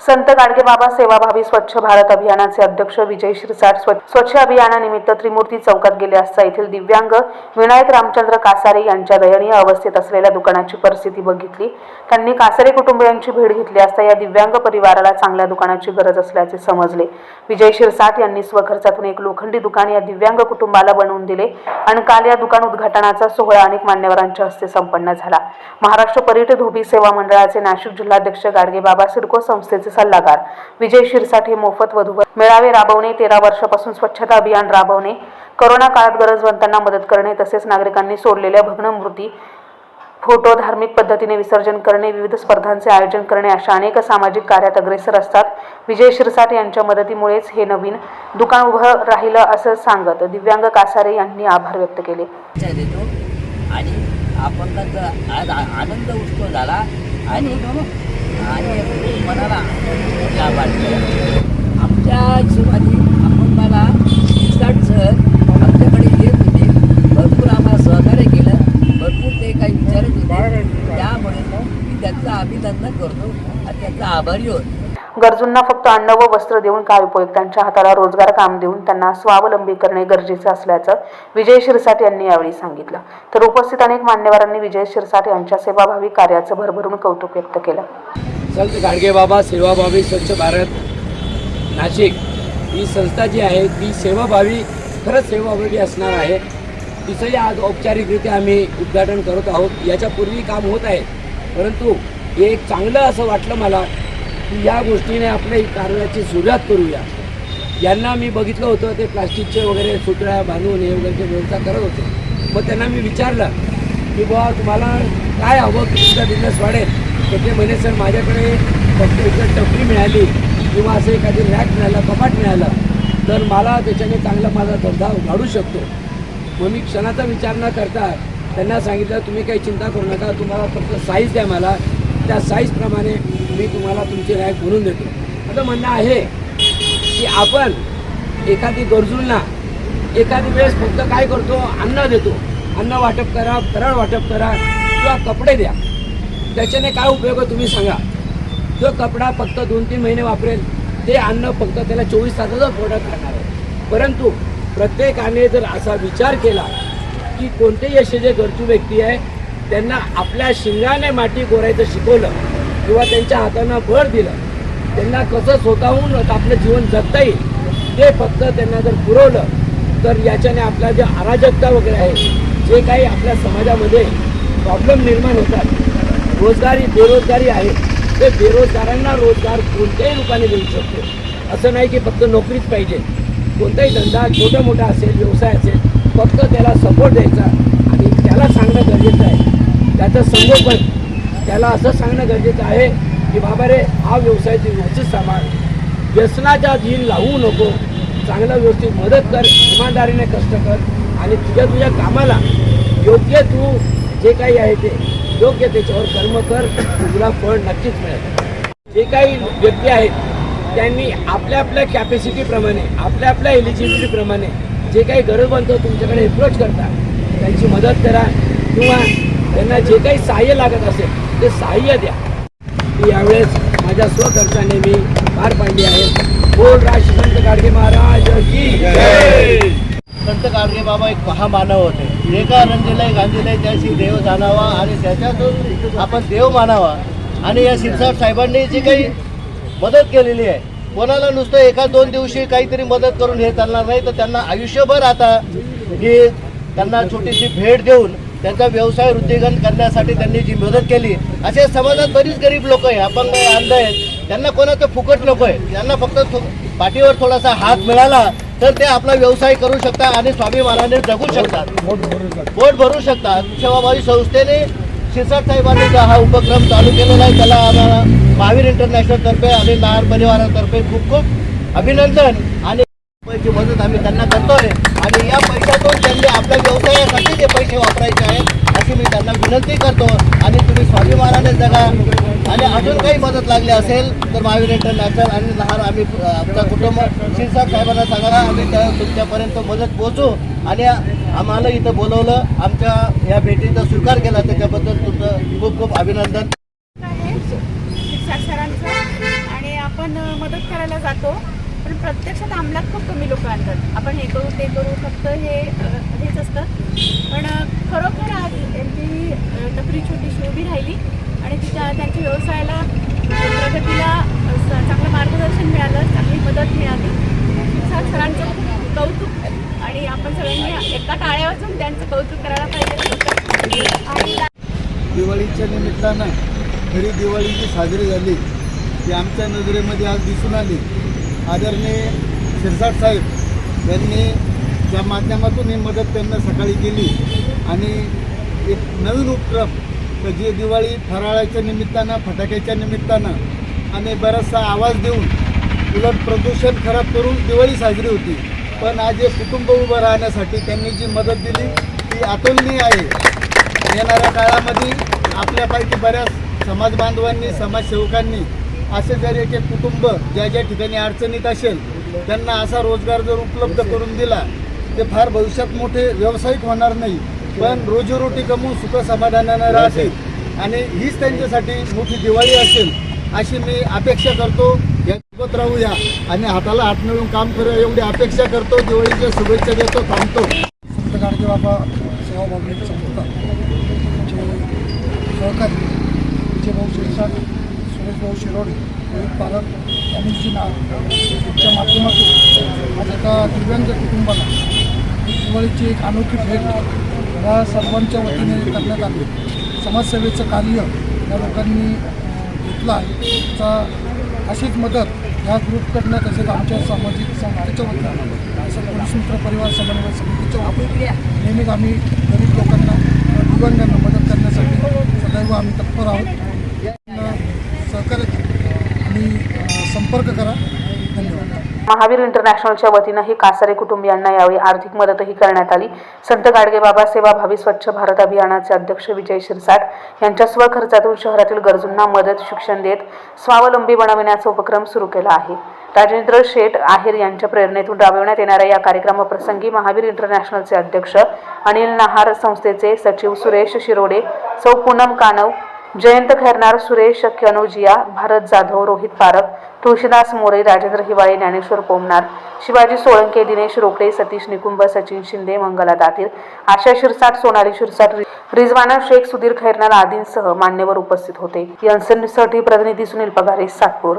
संत गाडगेबाबा सेवाभावी स्वच्छ भारत अभियानाचे अध्यक्ष विजय शिरसाट स्वच्छ अभियानानिमित्त त्रिमूर्ती चौकात गेले असता येथील दिव्यांग विनायक रामचंद्र कासारे यांच्या दयनीय अवस्थेत असलेल्या दुकानाची परिस्थिती बघितली। त्यांनी कासारे कुटुंबियांची भेट घेतली असता या दिव्यांग परिवाराला चांगल्या दुकानाची गरज असल्याचे समजले। विजय शिरसाट यांनी स्वखर्चातून एक लोखंडी दुकान या दिव्यांग कुटुंबाला बनवून दिले आणि काल या दुकान उद्घाटनाचा सोहळा अनेक मान्यवरांच्या हस्ते संपन्न झाला। महाराष्ट्र परिट धोबी सेवा मंडळाचे नाशिक जिल्हाध्यक्ष गाडगेबाबा सिडको संस्थेचे सल्लागार विजय शिरसाट हे मोफत वधूवर मेळावे राबवणे, 13 वर्षापासून स्वच्छता अभियान राबवणे, कोरोना काळात गरजवंतांना मदत करणे तसेच नागरिकांनी सोडलेल्या भग्न मूर्ती फोटो धार्मिक पद्धतीने विसर्जन करणे, विविध स्पर्धांचे आयोजन करणे अशा अनेक सामाजिक कार्यात अग्रेसर असतात। विजय शिरसाट यांच्या मदतीमुळेच हे नवीन दुकान उभं राहिलं असं सांगत दिव्यांग कासारे यांनी आभार व्यक्त केले। आणि आपण आज आनंद उत्सव झाला आणि मनाला आमच्या हिशोबाने आपण मला शिरसाट सर आमच्याकडे येत होते, भरपूर आम्हाला सहकार्य केलं, भरपूर ते काही विचारत होते, त्यामुळे मी त्यांचं अभिनंदन करतो आणि त्यांचा आभारी होतो। गरजूंना फक्त अन्न व वस्त्र देऊन काय उपयोग, त्यांच्या हाताला रोजगार काम देऊन त्यांना स्वावलंबी करणे गरजेचे असल्याचं विजय शिरसाट यांनी यावेळी सांगितलं। तर उपस्थित अनेक मान्यवरांनी विजय शिरसाट यांच्या सेवाभावी कार्याचं भरभरून कौतुक व्यक्त केलं। संत गाडगेबाबा सेवाभावी स्वच्छ भारत नाशिक ही संस्था जी आहे ती सेवाभावी, खरंच सेवाभावी असणार आहे। तिचंही आज औपचारिकरित्या आम्ही उद्घाटन करत आहोत। याच्यापूर्वी काम होत आहे, परंतु हे एक चांगलं असं वाटलं मला की या गोष्टीने आपल्या कार्याची सुरुवात करूया। यांना मी बघितलं होतं ते प्लास्टिकचे वगैरे सुतळ्या बांधून हे वगैरे व्यवस्था करत होते। मग त्यांना मी विचारलं की बुवा तुम्हाला काय हवं की तुमचा बिझनेस वाढेल, तर ते म्हणे सर माझ्याकडे फक्त इकडे टपरी मिळाली किंवा असं एखादी रॅक मिळाला, कपाट मिळालं तर मला त्याच्याने चांगला माझा धंदा वाढू शकतो। मग मी क्षणाचा विचार न करता त्यांना सांगितलं तुम्ही काही चिंता करू नका, तुम्हाला फक्त साईज द्या, मला त्या साईजप्रमाणे मी तुम्हाला तुमची रॅक बनवून देतो। असं म्हणणं आहे की आपण एखादी गरजूंना एखादी वेळेस फक्त काय करतो, अन्न देतो, अन्न वाटप करा, फराळ वाटप करा किंवा कपडे द्या, त्याच्याने काय उपयोग आहे तुम्ही सांगा। जो कपडा फक्त 2-3 महिने वापरेल, ते अन्न फक्त त्याला 24 तासाचा प्रोडक्ट राहणार आहे। परंतु प्रत्येकाने जर असा विचार केला की कोणतेही असे जे गरजू व्यक्ती आहे त्यांना आपल्या शिंगाने माती गोरायचं शिकवलं किंवा त्यांच्या हातांना बळ दिलं, त्यांना कसं स्वतःहून आपलं जीवन जगता येईल ते फक्त त्यांना जर पुरवलं तर याच्याने आपल्या जे अराजकता वगैरे आहे, जे काही आपल्या समाजामध्ये प्रॉब्लेम निर्माण होतात, रोजगारी बेरोजगारी आहे, ते बेरोजगारांना रोजगार कोणत्याही रूपाने देऊ शकतो। असं नाही की फक्त नोकरीच पाहिजे, कोणताही धंदा छोटा मोठा असेल, व्यवसाय असेल, फक्त त्याला सपोर्ट द्यायचा आणि त्याला सांगणं गरजेचं आहे, त्याचं संगोपन त्याला असं सांगणं गरजेचं आहे की बाबा रे हा व्यवसाय तू व्यवस्थित सांभाळ, व्यसनाच्या अधीन लावू नको, चांगलं व्यवस्थित मदत कर, इमानदारीने कष्ट कर आणि तुझ्या कामाला योग्य तू जे काही आहे ते योग्य त्याच्यावर कर्म कर, तुला फळ नक्कीच मिळेल। जे काही व्यक्ती आहेत त्यांनी आपल्या आपल्या कॅपॅसिटीप्रमाणे, आपल्या आपल्या एलिजिबिलिटीप्रमाणे जे काही गरजवंत तुमच्याकडे अप्रोच करतात त्यांची मदत करा किंवा त्यांना जे काही सहाय्य लागत असेल ते सहाय्य द्या। यावेळेस माझ्या स्वखर्चाने मी पार पाडली आहे। बोल राष्ट्रसंत गाडगे महाराज की जय। संत गाडगेबाबा एक महामानव होते, जे का रंजिलय गांधीलय त्याशी देव जाणावा आणि त्याच्यातून आपण देव मानावा। आणि या शिरसाट साहेबांनी जी काही मदत केलेली आहे, कोणाला नुसतं 1-2 दिवशी काहीतरी मदत करून हे चालणार नाही, तर त्यांना आयुष्यभर आता ही त्यांना छोटीशी भेट देऊन त्यांचा व्यवसाय वृद्धिंगत करण्यासाठी त्यांनी जी मदत केली। असे समाजात बरीच गरीब लोक आहे, अपंग आहे, अंध आहेत, त्यांना कोणाचं फुकट नको आहे, त्यांना फक्त पाठीवर थोडासा हात मिळाला तर ते आपला व्यवसाय करू शकतात आणि स्वाभिमानाने जगू शकतात, पोट भरू शकतात। सेवाभावी संस्थेने शिरसाट साहेबांनी हा उपक्रम चालू केलेला आहे, त्याला आम्हाला महावीर इंटरनॅशनल तर्फे आणि नायर परिवारातर्फे खूप खूप अभिनंदन आणि पैसे मदत आम्ही त्यांना करतोय आणि या पैशातून त्यांनी आपल्या व्यवसायासाठी जे पैसे वापरायचे आहेत अशी मी त्यांना विनंती करतो। आणि तुम्ही स्वाभिमानाने जगा आणि अजून काही मदत लागली असेल तर महावीर इंटरनॅशनल आणि नायर आम्ही आमचा कुटुंब शिरसाट साहेबांना सांगा, आम्ही तुमच्यापर्यंत मदत पोहोचू। आणि आम्हाला इथं बोलवलं, आमच्या या भेटीचा स्वीकार केला, त्याच्याबद्दल तुमचं खूप खूप अभिनंदन। शिरसाट सरांचं आणि आपण मदत करायला जातो, पण प्रत्यक्षात अंमलात खूप कमी लोक आणतात. आपण हे करू ते करू, फक्त हेच असतं. पण खरोखर आज यांची टपरी छोटीशी उभी राहिली आणि त्यांच्या व्यवसायाला प्रगतीला चांगलं मार्गदर्शन मिळालं, चांगली मदत मिळाली. सरांचं खूप कौतुक आणि आपण सगळ्यांनी एका टाळ्या वाजवून त्यांचं कौतुक करायला पाहिजे. आणि दिवाळीच्या निमित्तानं खरी दिवाळी जी साजरी झाली ती आमच्या नजरेमध्ये आज दिसून आली. आदरणीय शिरसाट साहेब यांनी ज्या माध्यमातून ही मदत त्यांना सकाळी केली आणि एक नवीन उपक्रम तर जे दिवाळी फराळाच्या निमित्तानं, फटाक्याच्या निमित्तानं आणि बराचसा आवाज देऊन उलट प्रदूषण खराब करून दिवाळी साजरी होती. पण आज हे कुटुंब उभं राहण्यासाठी त्यांनी जी मदत दिली ती अतुलनीय आहे. येणाऱ्या काळामध्ये आपल्यापैकी बऱ्याच समाज बांधवांनी, समाजसेवकांनी असे जर एक कुटुंब ज्या ज्या ठिकाणी अडचणीत असेल त्यांना असा रोजगार जर उपलब्ध करून दिला ते फार भविष्यात मोठे व्यावसायिक होणार नाही, पण रोजीरोटी कमवून सुख समाधानानं राहतील आणि हीच त्यांच्यासाठी मोठी दिवाळी असेल अशी मी अपेक्षा करतो. यासोबत राहूया आणि हाताला हात मिळून काम करूया एवढी अपेक्षा करतो. दिवाळीच्या शुभेच्छा देतो, थांबतो. संत गाडगे बाबा सेवाभावी संस्था सहकारी विजयभाऊ शिरसाट, सुरेशभाऊ शिरोडे, रोहित पारख, अनिलजी नाग यांच्या माध्यमातून आज एका दिव्यांग कुटुंबाला दिवाळीची एक अनोखी भेट या सर्वांच्या वतीने करण्यात आली. समाजसेवेचं कार्य या लोकांनी घेतलं आहे. त्याचा अशीच मदत ह्या ग्रुपकडनं तसेच आमच्या सामाजिक संस्थेच्या वतीनं असं पोलीस मित्र परिवार समन्वय समितीच्या वतीने नेहमीच आम्ही गरीब लोकांना, दिव्यांगांना मदत करण्यासाठी सदैव आम्ही तत्पर आहोत. यांना सहकार्य आणि संपर्क करा. धन्यवाद. महावीर इंटरनॅशनलच्या वतीनंही कासारे कुटुंबियांना यावेळी आर्थिक मदतही करण्यात आली. संत गाडगेबाबा सेवाभावी स्वच्छ भारत अभियानाचे अध्यक्ष विजय शिरसाट यांच्या स्वखर्चातून शहरातील गरजूंना मदत, शिक्षण देत स्वावलंबी बनविण्याचा उपक्रम सुरू केला आहे. राजेंद्र शेठ आहेर यांच्या प्रेरणेतून राबविण्यात येणाऱ्या या कार्यक्रमाप्रसंगी महावीर इंटरनॅशनलचे अध्यक्ष अनिल नहार, संस्थेचे सचिव सुरेश शिरोडे, सौ पूनम कानव, जयंत खैरनार, सुरेश कनोजिया, भारत जाधव, रोहित पारख, तुळशीदास मोरे, राजेंद्र हिवाळे, ज्ञानेश्वर पोमनार, शिवाजी सोळंके, दिनेश रोकडे, सतीश निकुंभ, सचिन शिंदे, मंगला दातीर, आशा शिरसाट, सोनाली शिरसाट, रिजवाना शेख, सुधीर खैरनार आदींसह मान्यवर उपस्थित होते. यन्सनसाठी प्रतिनिधी सुनील पगारे, सातपूर.